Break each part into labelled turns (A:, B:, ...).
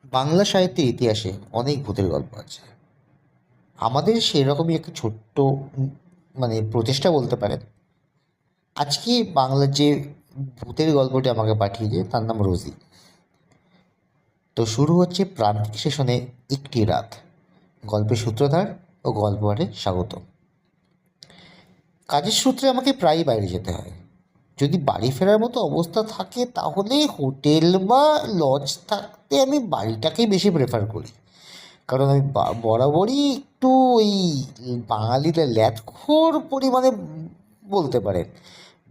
A: বাংলা সাহিত্যের ইতিহাসে অনেক ভূতের গল্প আছে। আমাদের সেরকমই একটা ছোট্ট প্রচেষ্টা বলতে পারেন। আজকে বাংলার যে ভূতের গল্পটি আমাকে পাঠিয়েছে তার নাম রোজি। তো শুরু হচ্ছে প্রান্তিক স্টেশনে একটি রাত। গল্পের সূত্রধার ও গল্পে স্বাগত। কাজের সূত্রে আমাকে প্রায়ই বাইরে যেতে হয়। যদি বাড়ি ফেরার মতো অবস্থা থাকে তাহলে হোটেল বা লজ থাকতে আমি বাড়িটাকেই বেশি প্রেফার করি। কারণ আমি বরাবরই একটু ওই বাঙালিরা ল্যাদখোর পরিমাণে বলতে পারেন।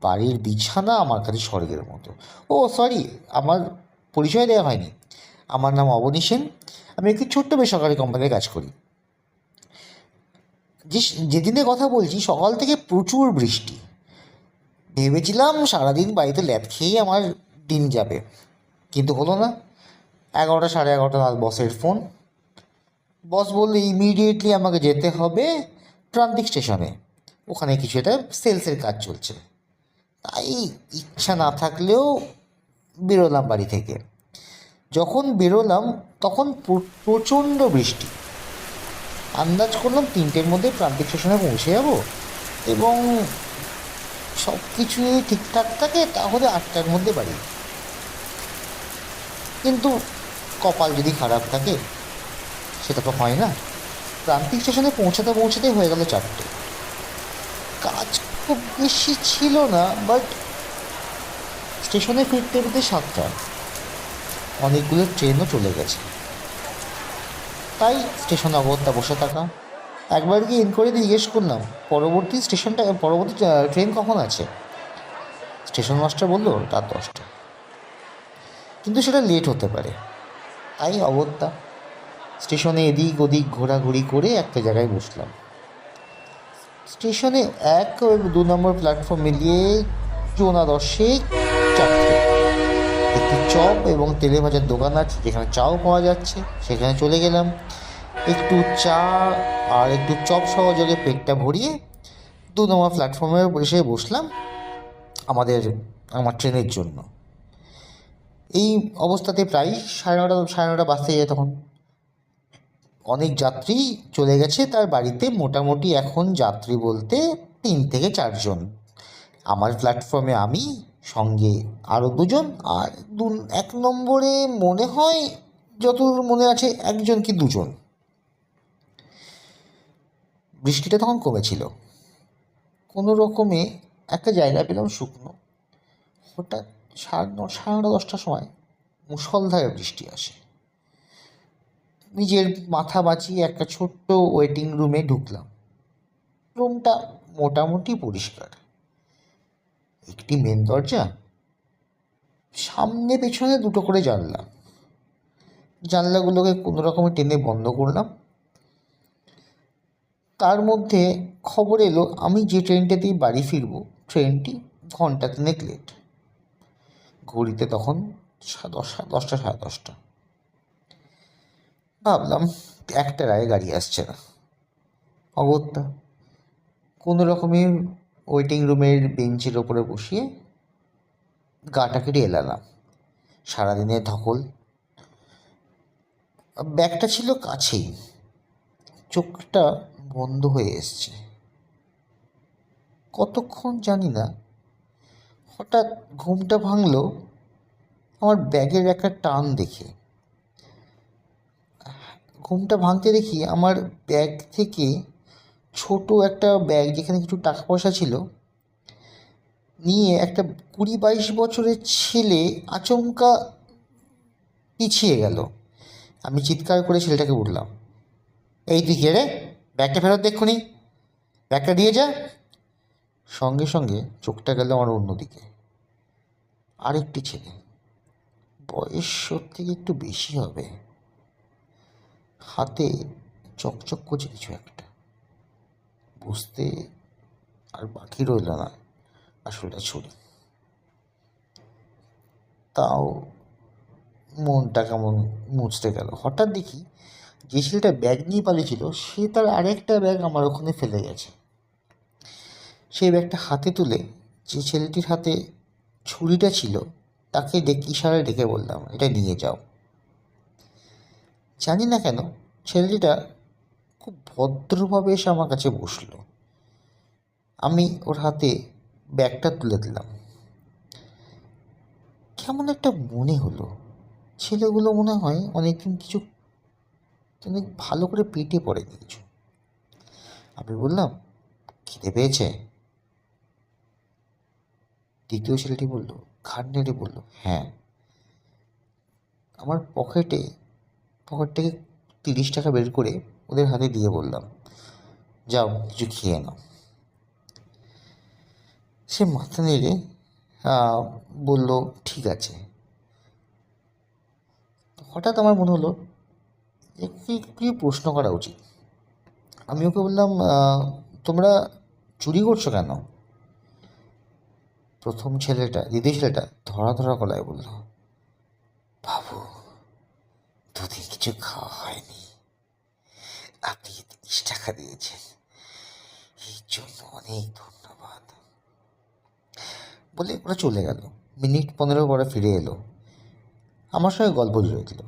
A: বাড়ির বিছানা আমার কাছে স্বর্গের মতো। ও সরি, আমার পরিচয় দেওয়া হয়নি। আমার নাম অবনী সেন। আমি একটি ছোট্ট বেসরকারি কোম্পানিতে কাজ করি। যেদিনের কথা বলছি সকাল থেকে প্রচুর বৃষ্টি। ভেবেছিলাম সারাদিন বাড়িতে ল্যাদ খেয়েই আমার দিন যাবে, কিন্তু হলো না। 11টা, 11:30 নাগাদ বসের ফোন। বস বললো ইমিডিয়েটলি আমাকে যেতে হবে প্রান্তিক স্টেশনে। ওখানে কিছু একটা সেলসের কাজ চলছে। তাই ইচ্ছা না থাকলেও বেরোলাম বাড়ি থেকে। যখন বেরোলাম তখন প্রচণ্ড বৃষ্টি। আন্দাজ করলাম 3টের মধ্যে প্রান্তিক স্টেশনে পৌঁছে যাব, এবং সব কিছু যদি ঠিকঠাক থাকে তাহলে 8টার মধ্যে বাড়ি। কিন্তু কপাল যদি খারাপ থাকে সেটা তো হয় না। প্রান্তিক স্টেশনে পৌঁছাতে পৌঁছাতে হয়ে গেল 4টে। কাজ খুব বেশি ছিল না, বাট স্টেশনে ফিরতে ফিরতে 7টা। অনেকগুলো ট্রেনও চলে গেছে। তাই স্টেশনে অগত্যা বসে থাকা। একবার গিয়ে ইনকোয়ারিতে জিজ্ঞেস করলাম পরবর্তী ট্রেন কখন আছে। স্টেশন মাস্টার বললো রাত 10টা, কিন্তু সেটা লেট হতে পারে। তাই অগত্যা স্টেশনে এদিক ওদিক ঘোরাঘুরি করে একটা জায়গায় বসলাম। স্টেশনে 1 ও 2 নম্বর প্ল্যাটফর্ম মিলিয়ে 4:10 একটি চপ এবং তেলে ভাজার দোকান আছে যেখানে চাও পাওয়া যাচ্ছে, সেখানে চলে গেলাম। একটু চা আর একটু চপ সহযোগে পেটটা ভরিয়ে 2 নম্বর প্ল্যাটফর্মে এসে বসলাম আমার ট্রেনের জন্য। এই অবস্থাতে প্রায় 9:30 বাজতে যায় তখন। অনেক যাত্রী চলে গেছে তার বাড়িতে। মোটামুটি এখন যাত্রী বলতে 3 থেকে 4 জন। আমার প্ল্যাটফর্মে আমি, সঙ্গে আরও 2 জন, আর 1 নম্বরে মনে হয়, যতদূর মনে আছে, 1 জন কি 2 জন। বৃষ্টিটা তখন কমেছিল। কোনো রকমে একটা জায়গা পেলাম শুকনো। হঠাৎ 9:30 10টার সময় মুষলধারে বৃষ্টি আসে। নিজের মাথা বাঁচিয়ে একটা ছোট্ট ওয়েটিং রুমে ঢুকলাম। রুমটা মোটামুটি পরিষ্কার। একটি মেন দরজা, সামনে পেছনে 2টো করে জানলা। জানলাগুলোকে কোনো রকমে টেনে বন্ধ করলাম। তার মধ্যে খবর এলো আমি যে ট্রেনটাতেই বাড়ি ফিরব ট্রেনটি ঘন্টা 3 লেট। ঘড়িতে তখন 10টা, 10:30। ভাবলাম 1টার আগে গাড়ি আসছে না। অগত্যা কোনো রকমের ওয়েটিং রুমের বেঞ্চের ওপরে বসিয়ে গাটা কেটে এলাম। সারাদিনের ধকল। ব্যাগটা ছিল কাছেই। চোখটা বন্ধ হয়ে এসছে। কতক্ষণ জানি না। হঠাৎ ঘুমটা ভাঙলো আমার ব্যাগের একটা টান দেখে। ঘুমটা ভাঙতে দেখি আমার ব্যাগ থেকে ছোট একটা ব্যাগ, যেখানে কিছু টাকা পয়সা ছিল, নিয়ে একটা 20-22 বছরের ছেলে আচমকা পিছিয়ে গেল। আমি চিৎকার করে ছেলেটাকে উঠলাম, এই তুই কে রে? ব্যাগটা ফেরত দেখুনি, ব্যাগটা দিয়ে যা। সঙ্গে সঙ্গে চোখটা গেল আমার অন্যদিকে। আরেকটি ছেলে, বয়স 70 থেকে একটু বেশি হবে, হাতে চকচক করছে কিছু একটা। বুঝতে আর বাকি রইল না আসলে ছুরি। তাও মনটা কেমন মুচড়ে গেল। হঠাৎ দেখি যে ছেলেটা ব্যাগ নিয়ে পালিয়েছিল সে তার আরেকটা ব্যাগ আমার ওখানে ফেলে গেছে। সেই ব্যাগটা হাতে তুলে যে ছেলেটির হাতে ছুরিটা ছিল তাকে ইশারায় ডেকে বললাম, এটা নিয়ে যাও। জানি না কেন ছেলেটা খুব ভদ্রভাবে এসে আমার কাছে বসলো। আমি ওর হাতে ব্যাগটা তুলে দিলাম। কেমন একটা মনে হলো, ছেলেগুলো মনে হয় অনেকদিন কিছু অনেক ভালো করে পেটে পড়েনি কিছু। আমি বললাম, খিদে পেয়েছে? দ্বিতীয় ছেলেটি বলল, ঘাড় নেড়ে বলল, হ্যাঁ। আমার পকেট থেকে 30 টাকা বের করে ওদের হাতে দিয়ে বললাম, যাও কিছু খেয়ে নাও। সে মাথা নেড়ে বলল, ঠিক আছে। হঠাৎ আমার মনে হলো যে কি প্রশ্ন করা উচিত। আমি ওকে বললাম, তোমরা চুরি করছো কেন? দ্বিতীয় ছেলেটা ধরা ধরা গলায় বলল, বাবু, দুদিন কিছু খাওয়া হয়নি, আপনি 30 টাকা দিয়েছেন, এই জন্য অনেক ধন্যবাদ। বলে ওরা চলে গেল। মিনিট 15 পরে ফিরে এলো। আমার সঙ্গে গল্প জুড়ে দিল,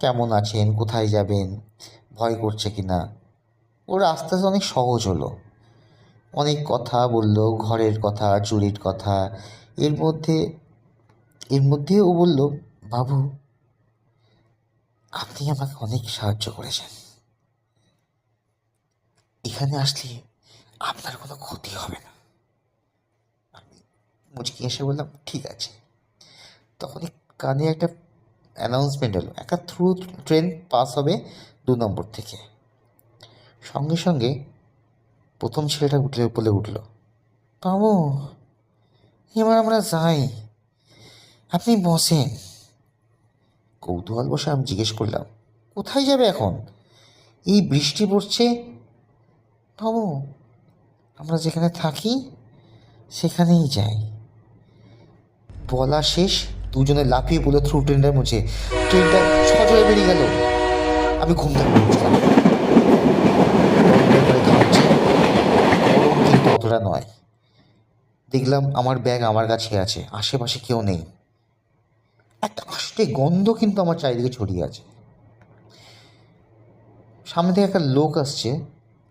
A: কেমন আছেন, কোথায় যাবেন, ভয় করছে কি না। ওরা আস্তে আস্তে অনেক সহজ হলো। অনেক কথা বলল, ঘরের কথা, চুরির কথা। এর মধ্যে ও বলল, বাবু, আপনি আমাকে অনেক সাহায্য করেছেন, এখানে আসলে আপনার কোনো ক্ষতি হবে না। আমি মুচকি এসে বললাম, ঠিক আছে। তখনই কানে একটা অ্যানাউন্সমেন্ট হলো, একটা থ্রু ট্রেন পাস হবে 2 নম্বর থেকে। সঙ্গে সঙ্গে প্রথম ছেলেটা বলে উঠল, বাবু, এবার আমরা যাই, আপনি বসেন। কৌতূহল বসে আমি জিজ্ঞেস করলাম, কোথায় যাবে এখন? এই বৃষ্টি পড়ছে। বাবু, আমরা যেখানে থাকি সেখানেই যাই। বলা শেষ, দুজনে লাফিয়ে পড়লো থ্রু ট্রেনটার মধ্যে। ট্রেনটা সজোরে বেরিয়ে গেল। আমি ঘুমটা করে উঠলাম। ঘামছে, গরম কিন্তু অতটা নয়। দেখলাম আমার ব্যাগ আমার কাছে আছে, আশেপাশে কেউ নেই। একটা আষ্টে গন্ধ কিন্তু আমার চারিদিকে ছড়িয়ে আছে। সামনে থেকে একটা লোক আসছে,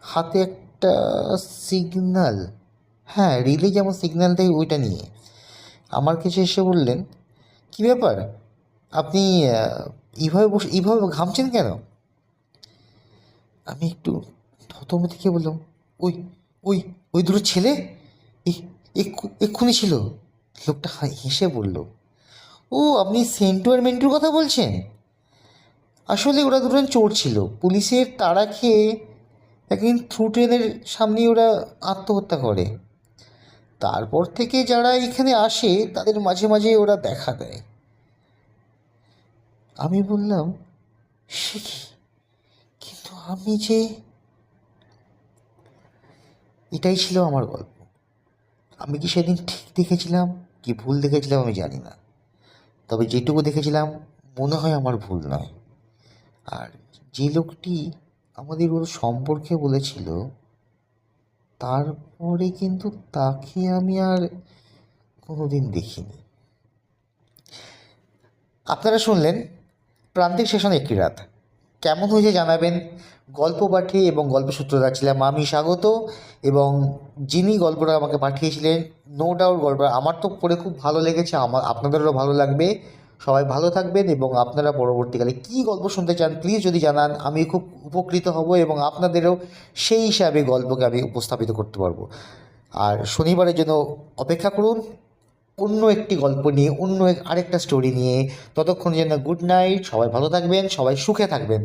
A: হাতে একটা সিগন্যাল, হ্যাঁ রিলে যেমন সিগন্যাল দেয় ওইটা নিয়ে আমার কাছে এসে বললেন, কী ব্যাপার, আপনি এইভাবে ঘামছেন কেন? আমি একটু থতমত খেয়ে বললাম, ওই ওই ওই দুটো ছেলে এক্ষুনি ছিল। লোকটা হেসে বলল, ও আপনি সেন্টু আর মেন্টুর কথা বলছেন? আসলে ওরা দুজন চোর ছিল, পুলিশের তাড়া খেয়ে একদিন থ্রু ট্রেনের সামনেই ওরা আত্মহত্যা করে। তারপর থেকে যারা এখানে আসে তাদের মাঝে মাঝে ওরা দেখা দেয়। আমি বললাম, সে কি, কিন্তু আমি যে... এটাই ছিল আমার গল্প। আমি কি সেদিন ঠিক দেখেছিলাম কি ভুল দেখেছিলাম আমি জানি না, তবে যেটুকু দেখেছিলাম মনে হয় আমার ভুল নয়। আর যে লোকটি আমাদের ওর সম্পর্কে বলেছিল, তারপরে কিন্তু তাকে আমি আর কোনোদিন দেখিনি। আপনারা শুনলেন প্রান্তিক সেশন একটি রাত। কেমন হয়েছে জানাবেন। গল্প পাঠিয়ে এবং গল্প সূত্রধার ছিলাম আমি, স্বাগত। এবং যিনি গল্পটা আমাকে পাঠিয়েছিলেন, নো ডাউট গল্পটা আমার তো পড়ে খুব ভালো লেগেছে, আপনাদেরও ভালো লাগবে। সবাই ভালো থাকবেন এবং আপনারা পরবর্তীকালে কী গল্প শুনতে চান প্লিজ যদি জানান, আমি খুব উপকৃত হব এবং আপনাদেরও সেই হিসাবে গল্পকে আমি উপস্থাপিত করতে পারবো। আর শনিবারের জন্য অপেক্ষা করুন, অন্য একটি গল্প নিয়ে, আরেকটা স্টোরি নিয়ে। ততক্ষণ যেন গুড নাইট, সবাই ভালো থাকবেন, সবাই সুখে থাকবেন।